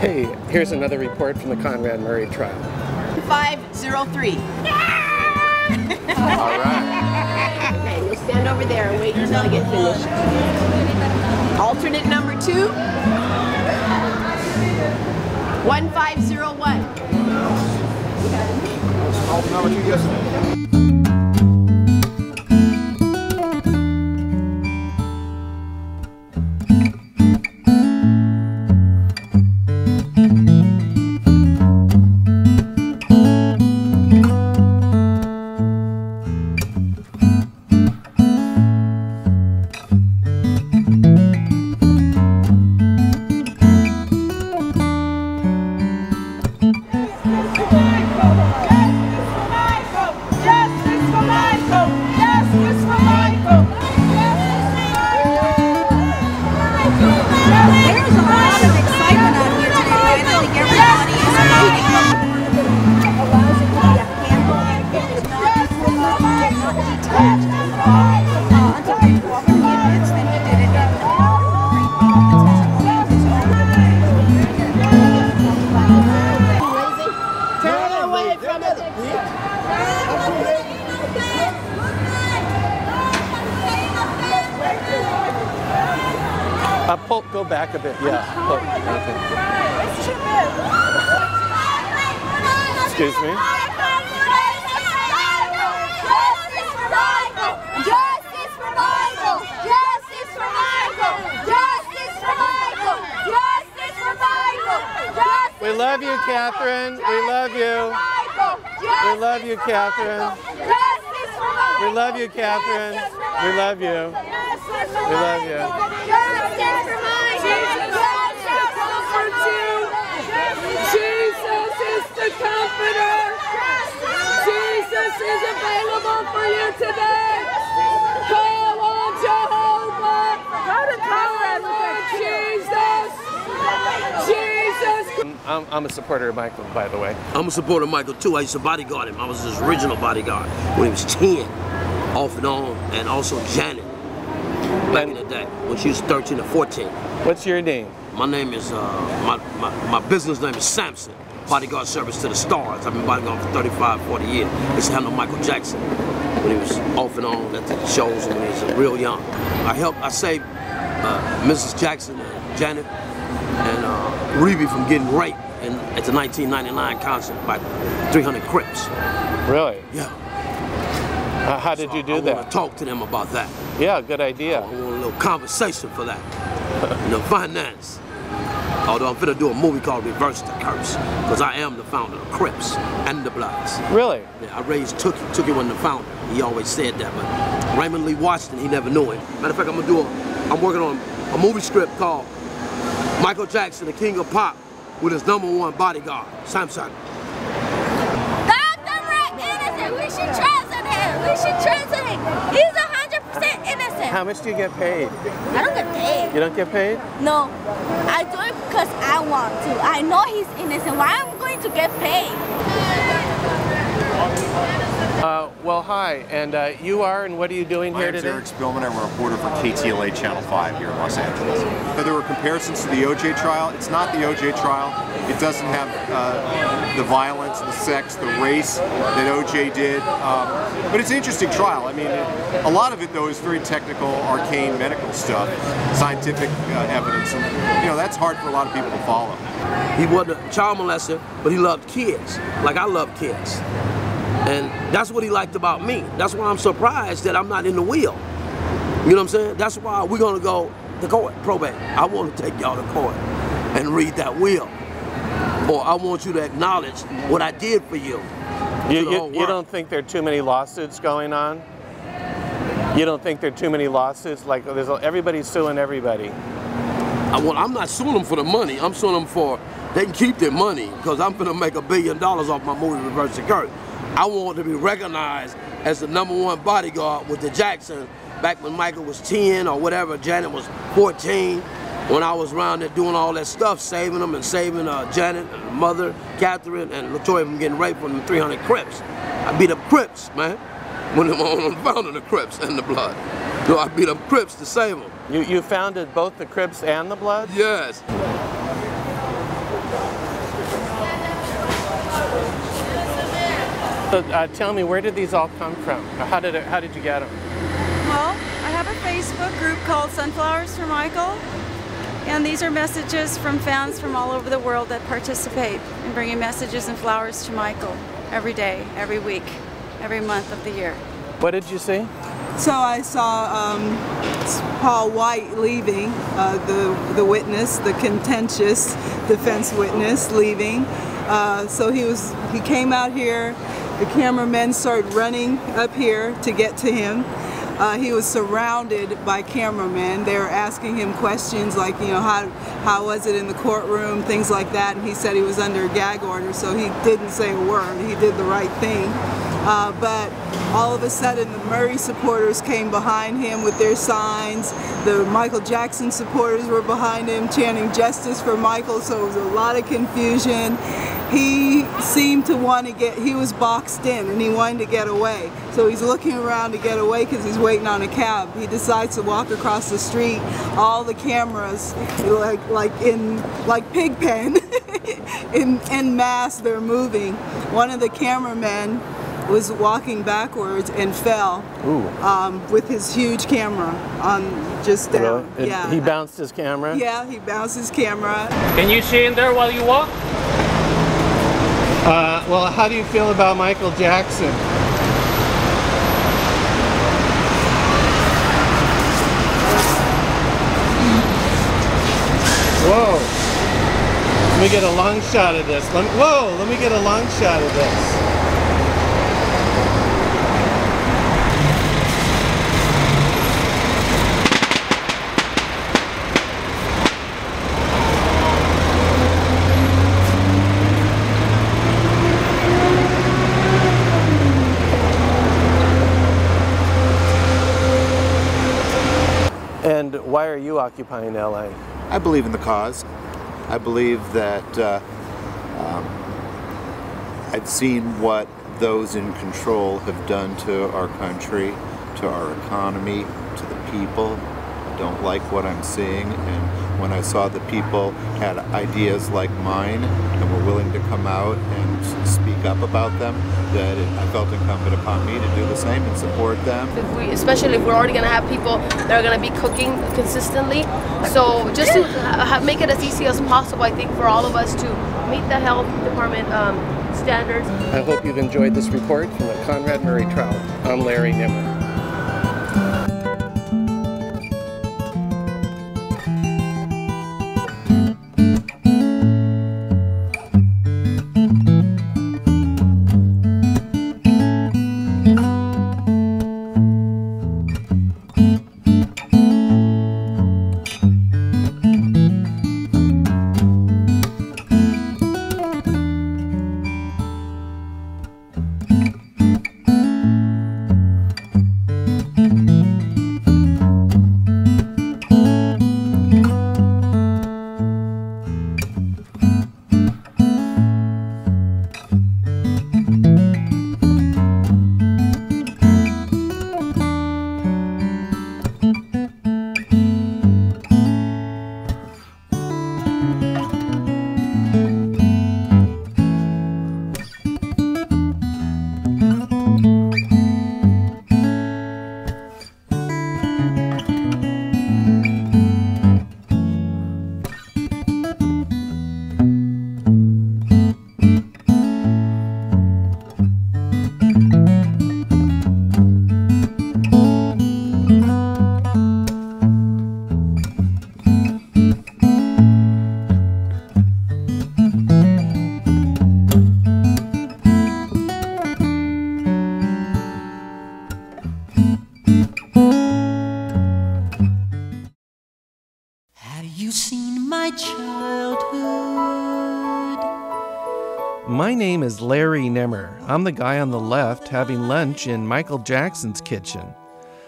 Hey, here's another report from the Conrad Murray trial. 503. All right. Okay, you'll stand over there and wait until I get finished. Alternate number 2. 1501. Alternate number 2, yes. Go back a bit, yeah. Okay. Excuse me. Justice for Michael! Justice for Michael! Justice for Michael! Justice for Michael! We love you, Catherine. We love you. We love you, Catherine. We love you, Catherine. We love you. We love you. Jesus is the Comforter. Jesus is available for you today. Call on Jehovah. Go to Conrad with Jesus. Jesus. I'm a supporter of Michael, by the way. I'm a supporter of Michael too. I used to bodyguard him. I was his original bodyguard when he was 10, off and on, and also Janet back in the day when she was 13 or 14. What's your name? My name is, my business name is Samson. Bodyguard service to the stars. I've been bodyguard for 35, 40 years. I used to handle Michael Jackson when he was off and on at the shows when he was real young. I saved Mrs. Jackson, Janet, and Reeve from getting raped at the 1999 concert by 300 Crips. Really? Yeah. How did you do that? I want to talk to them about that. Yeah, good idea. I want a little conversation for that. You know, finance. Although I'm finna do a movie called Reverse the Curse, because I am the founder of Crips and the Bloods. Really? Yeah, I raised Tookie. Tookie wasn't the founder. He always said that, but Raymond Lee Washington, he never knew it. Matter of fact, I'm working on a movie script called Michael Jackson, the King of Pop, with his #1 bodyguard, Samson. Dr. Red innocent. We should translate him. We should translate him. He's 100% innocent. How much do you get paid? I don't get paid. You don't get paid? No. I do it because I want to. I know he's innocent. Why am I going to get paid? Well, hi, and you are, and what are you doing here today? My name is Eric Spillman. I'm a reporter for KTLA Channel 5 here in Los Angeles. There were comparisons to the OJ trial. It's not the OJ trial. It doesn't have the violence, the sex, the race that OJ did. But it's an interesting trial. I mean, a lot of it, though, is very technical, arcane medical stuff, scientific evidence. And, you know, that's hard for a lot of people to follow. He wasn't a child molester, but he loved kids, like I love kids. And that's what he liked about me. That's why I'm surprised that I'm not in the will. You know what I'm saying? That's why we're gonna go to court, probate. I want to take y'all to court and read that will. Or I want you to acknowledge what I did for you. You don't think there are too many lawsuits going on? You don't think there are too many lawsuits? Like everybody's suing everybody. Well, I'm not suing them for the money. I'm suing them for, they can keep their money because I'm gonna make $1 billion off my movie Reverse the Curse. I want to be recognized as the #1 bodyguard with the Jackson back when Michael was 10 or whatever, Janet was 14, when I was around there doing all that stuff, saving them and saving Janet and mother, Catherine, and LaToya from getting raped from the 300 Crips. I beat up Crips, man, when I'm founding the Crips and the Blood. So I beat up Crips to save them. You founded both the Crips and the Bloods? Yes. So, tell me, where did these all come from? How did you get them? Well, I have a Facebook group called Sunflowers for Michael, and these are messages from fans from all over the world that participate in bringing messages and flowers to Michael every day, every week, every month of the year. What did you see? So I saw Paul White leaving, the witness, the contentious defense witness leaving. So he came out here. The cameramen started running up here to get to him. He was surrounded by cameramen. They were asking him questions like, you know, how was it in the courtroom, things like that. And he said he was under a gag order, so he didn't say a word. He did the right thing. But all of a sudden, the Murray supporters came behind him with their signs. The Michael Jackson supporters were behind him chanting justice for Michael, so it was a lot of confusion. He seemed to want to he was boxed in and he wanted to get away. So he's looking around to get away because he's waiting on a cab. He decides to walk across the street. All the cameras, like Pigpen, in mass, they're moving. One of the cameramen was walking backwards and fell with his huge camera on just down. Really? Yeah. He bounced his camera? Yeah, he bounced his camera. Can you see in there while you walk? Well, how do you feel about Michael Jackson? Whoa! Let me get a long shot of this. Let me get a long shot of this. And why are you occupying LA? I believe in the cause. I believe that I've seen what those in control have done to our country, to our economy, to the people. I don't like what I'm seeing, and when I saw the people had ideas like mine and were willing to come out and speak up about them, that I felt incumbent upon me to do the same and support them. Especially if we're already going to have people that are going to be cooking consistently. So just to make it as easy as possible, I think, for all of us to meet the health department standards. I hope you've enjoyed this report from the Conrad Murray trial. I'm Larry Nimmer. My name is Larry Nimmer. I'm the guy on the left having lunch in Michael Jackson's kitchen.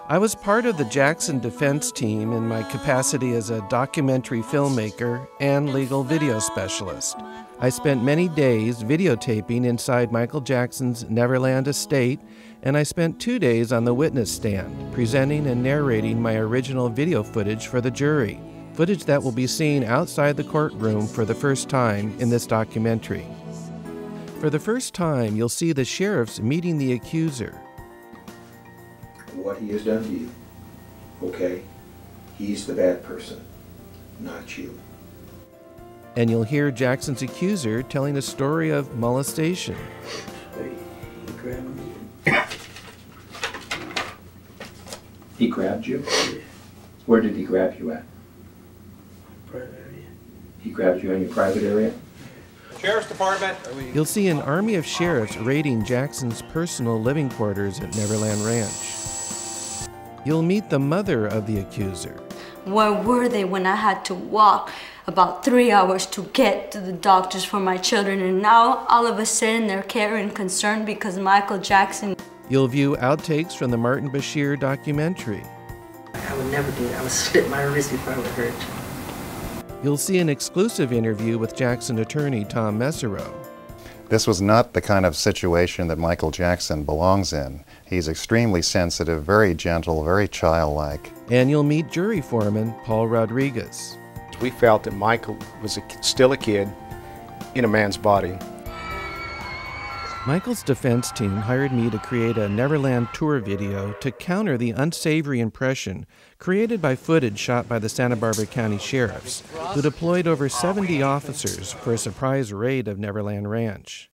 I was part of the Jackson defense team in my capacity as a documentary filmmaker and legal video specialist. I spent many days videotaping inside Michael Jackson's Neverland estate, and I spent 2 days on the witness stand, presenting and narrating my original video footage for the jury, footage that will be seen outside the courtroom for the first time in this documentary. For the first time, you'll see the sheriffs meeting the accuser. What he has done to you, okay? He's the bad person, not you. And you'll hear Jackson's accuser telling a story of molestation. He grabbed me. He grabbed you? Where did he grab you at? Private area. He grabbed you in your private area? Sheriff's Department. You'll see an army of sheriffs raiding Jackson's personal living quarters at Neverland Ranch. You'll meet the mother of the accuser. Where were they when I had to walk about 3 hours to get to the doctors for my children, and now all of a sudden they're caring and concerned because Michael Jackson. You'll view outtakes from the Martin Bashir documentary. I would never do that. I would slit my wrist if I were hurt. You'll see an exclusive interview with Jackson attorney Tom Mesereau. This was not the kind of situation that Michael Jackson belongs in. He's extremely sensitive, very gentle, very childlike. And you'll meet jury foreman Paul Rodriguez. We felt that Michael was still a kid in a man's body. Michael's defense team hired me to create a Neverland tour video to counter the unsavory impression created by footage shot by the Santa Barbara County Sheriffs, who deployed over 70 officers for a surprise raid of Neverland Ranch.